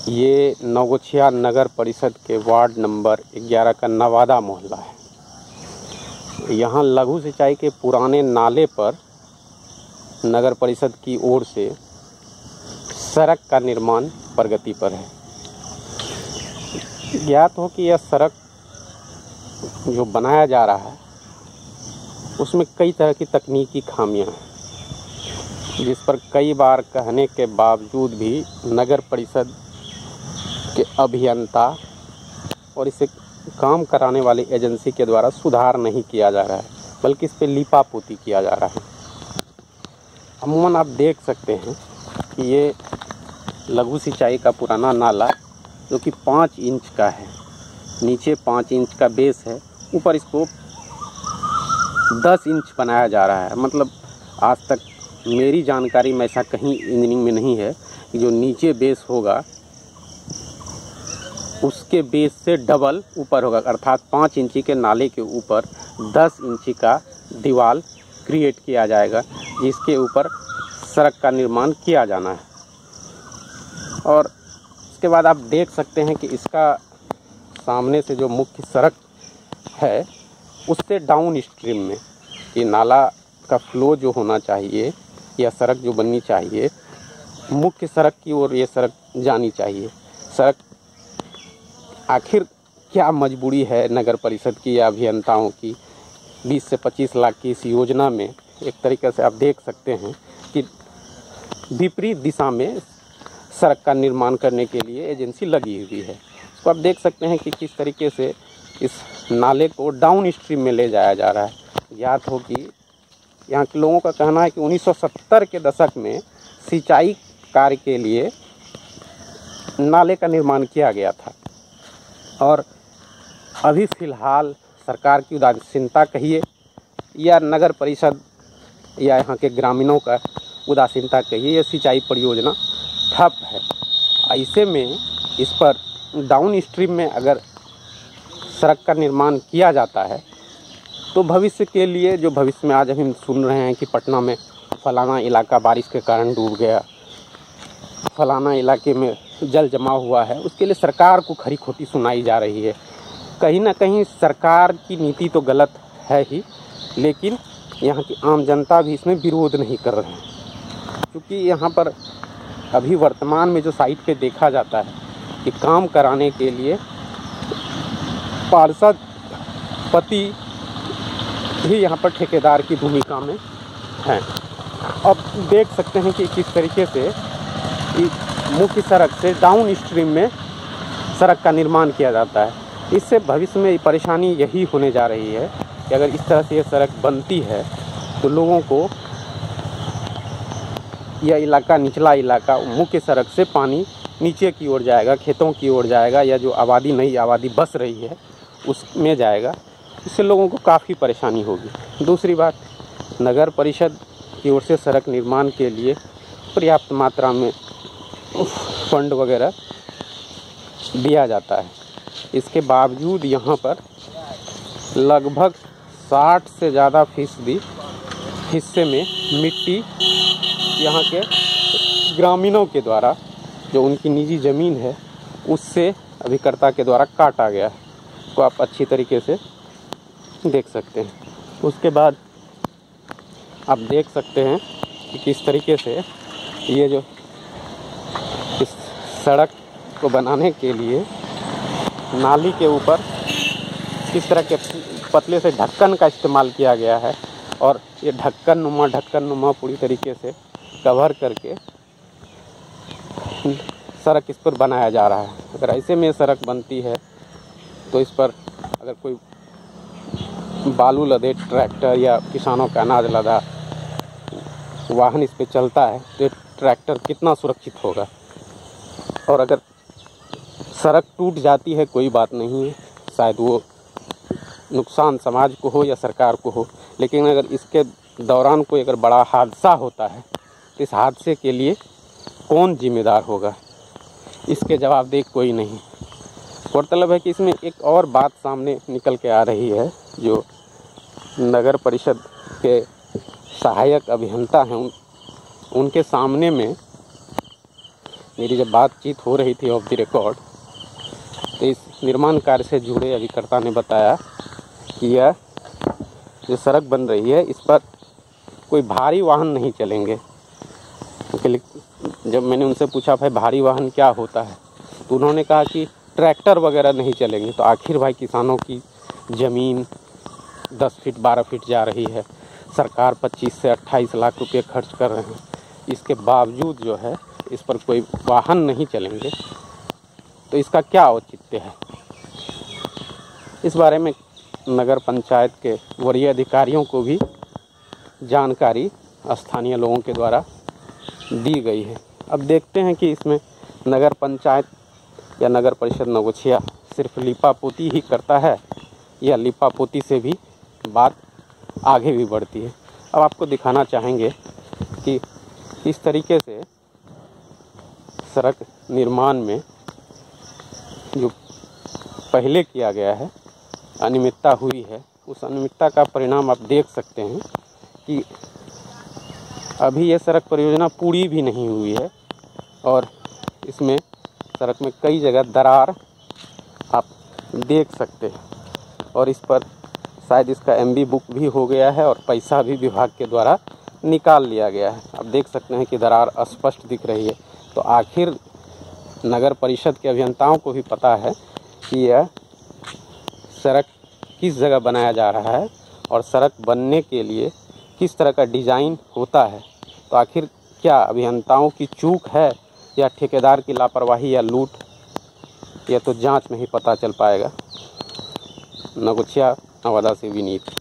ये नवगछिया नगर परिषद के वार्ड नंबर 11 का नवादा मोहल्ला है। यहाँ लघु सिंचाई के पुराने नाले पर नगर परिषद की ओर से सड़क का निर्माण प्रगति पर है। ज्ञात हो कि यह सड़क जो बनाया जा रहा है उसमें कई तरह की तकनीकी खामियां हैं, जिस पर कई बार कहने के बावजूद भी नगर परिषद के अभियंता और इसे काम कराने वाली एजेंसी के द्वारा सुधार नहीं किया जा रहा है, बल्कि इस पर लीपापोती किया जा रहा है। अमूमन आप देख सकते हैं कि ये लघु सिंचाई का पुराना नाला जो कि 5 इंच का है, नीचे 5 इंच का बेस है, ऊपर इसको 10 इंच बनाया जा रहा है। मतलब आज तक मेरी जानकारी में ऐसा कहीं इंजीनियरिंग में नहीं है कि जो नीचे बेस होगा उसके बेस से डबल ऊपर होगा, अर्थात 5 इंची के नाले के ऊपर 10 इंची का दीवार क्रिएट किया जाएगा, जिसके ऊपर सड़क का निर्माण किया जाना है। और इसके बाद आप देख सकते हैं कि इसका सामने से जो मुख्य सड़क है उससे डाउन स्ट्रीम में ये नाला का फ्लो जो होना चाहिए या सड़क जो बननी चाहिए, मुख्य सड़क की ओर ये सड़क जानी चाहिए। सड़क आखिर क्या मजबूरी है नगर परिषद की या अभियंताओं की 20 से 25 लाख की इस योजना में एक तरीके से आप देख सकते हैं कि विपरीत दिशा में सड़क का निर्माण करने के लिए एजेंसी लगी हुई है। इसको आप देख सकते हैं कि किस तरीके से इस नाले को डाउन स्ट्रीम में ले जाया जा रहा है। ज्ञात हो कि यहाँ के लोगों का कहना है कि 1970 के दशक में सिंचाई कार्य के लिए नाले का निर्माण किया गया था, और अभी फ़िलहाल सरकार की उदासीनता कहिए या नगर परिषद या यहाँ के ग्रामीणों का उदासीनता कहिए, यह सिंचाई परियोजना ठप है। ऐसे में इस पर डाउन स्ट्रीम में अगर सड़क का निर्माण किया जाता है तो भविष्य के लिए, जो भविष्य में आज हम सुन रहे हैं कि पटना में फलाना इलाका बारिश के कारण डूब गया, फलाना इलाके में जल जमा हुआ है, उसके लिए सरकार को खरी खोटी सुनाई जा रही है। कहीं ना कहीं सरकार की नीति तो गलत है ही, लेकिन यहाँ की आम जनता भी इसमें विरोध नहीं कर रहे हैं, क्योंकि यहाँ पर अभी वर्तमान में जो साइट पे देखा जाता है कि काम कराने के लिए पार्षद पति भी यहाँ पर ठेकेदार की भूमिका में हैं। अब देख सकते हैं कि किस तरीके से मुख्य सड़क से डाउन स्ट्रीम में सड़क का निर्माण किया जाता है। इससे भविष्य में परेशानी यही होने जा रही है कि अगर इस तरह से ये सड़क बनती है तो लोगों को यह इलाका, निचला इलाका, मुख्य सड़क से पानी नीचे की ओर जाएगा, खेतों की ओर जाएगा, या जो आबादी नई आबादी बस रही है उसमें जाएगा। इससे लोगों को काफ़ी परेशानी होगी। दूसरी बात, नगर परिषद की ओर से सड़क निर्माण के लिए पर्याप्त मात्रा में फंड वगैरह दिया जाता है। इसके बावजूद यहाँ पर लगभग 60 से ज़्यादा फीसदी हिस्से में मिट्टी यहाँ के ग्रामीणों के द्वारा, जो उनकी निजी ज़मीन है, उससे अभिकर्ता के द्वारा काटा गया है। तो आप अच्छी तरीके से देख सकते हैं। उसके बाद आप देख सकते हैं कि किस तरीके से ये जो इस सड़क को बनाने के लिए नाली के ऊपर किस तरह के पतले से ढक्कन का इस्तेमाल किया गया है, और ये ढक्कन नुमा पूरी तरीके से कवर करके सड़क इस पर बनाया जा रहा है। अगर ऐसे में सड़क बनती है तो इस पर अगर कोई बालू लदे ट्रैक्टर या किसानों का अनाज लदा वाहन इस पे चलता है तो ट्रैक्टर कितना सुरक्षित होगा। और अगर सड़क टूट जाती है कोई बात नहीं है, शायद वो नुकसान समाज को हो या सरकार को हो, लेकिन अगर इसके दौरान कोई अगर बड़ा हादसा होता है तो इस हादसे के लिए कौन जिम्मेदार होगा, इसके जवाबदेह कोई नहीं। गौरतलब है कि इसमें एक और बात सामने निकल के आ रही है, जो नगर परिषद के सहायक अभियंता हैं उनके सामने में मेरी जब बातचीत हो रही थी ऑफ द रिकॉर्ड, तो इस निर्माण कार्य से जुड़े अभिकर्ता ने बताया कि यह जो सड़क बन रही है इस पर कोई भारी वाहन नहीं चलेंगे। जब मैंने उनसे पूछा भाई भारी वाहन क्या होता है, तो उन्होंने कहा कि ट्रैक्टर वगैरह नहीं चलेंगे। तो आखिर भाई किसानों की ज़मीन 10 फीट 12 फीट जा रही है, सरकार 25 से 28 लाख रुपए खर्च कर रहे हैं, इसके बावजूद जो है इस पर कोई वाहन नहीं चलेंगे, तो इसका क्या औचित्य है। इस बारे में नगर पंचायत के वरीय अधिकारियों को भी जानकारी स्थानीय लोगों के द्वारा दी गई है। अब देखते हैं कि इसमें नगर पंचायत या नगर परिषद नवगछिया सिर्फ लिपापोती ही करता है या लिपापोती से भी बात आगे भी बढ़ती है। अब आपको दिखाना चाहेंगे कि किस तरीके से सड़क निर्माण में जो पहले किया गया है अनियमितता हुई है, उस अनियमितता का परिणाम आप देख सकते हैं कि अभी ये सड़क परियोजना पूरी भी नहीं हुई है और इसमें सड़क में कई जगह दरार आप देख सकते हैं और इस पर शायद इसका MB बुक भी हो गया है और पैसा भी विभाग के द्वारा निकाल लिया गया है। आप देख सकते हैं कि दरार स्पष्ट दिख रही है। तो आखिर नगर परिषद के अभियंताओं को भी पता है कि यह सड़क किस जगह बनाया जा रहा है और सड़क बनने के लिए किस तरह का डिज़ाइन होता है। तो आखिर क्या अभियंताओं की चूक है या ठेकेदार की लापरवाही या लूट, यह तो जांच में ही पता चल पाएगा। नवगछिया नवादा से विनीत।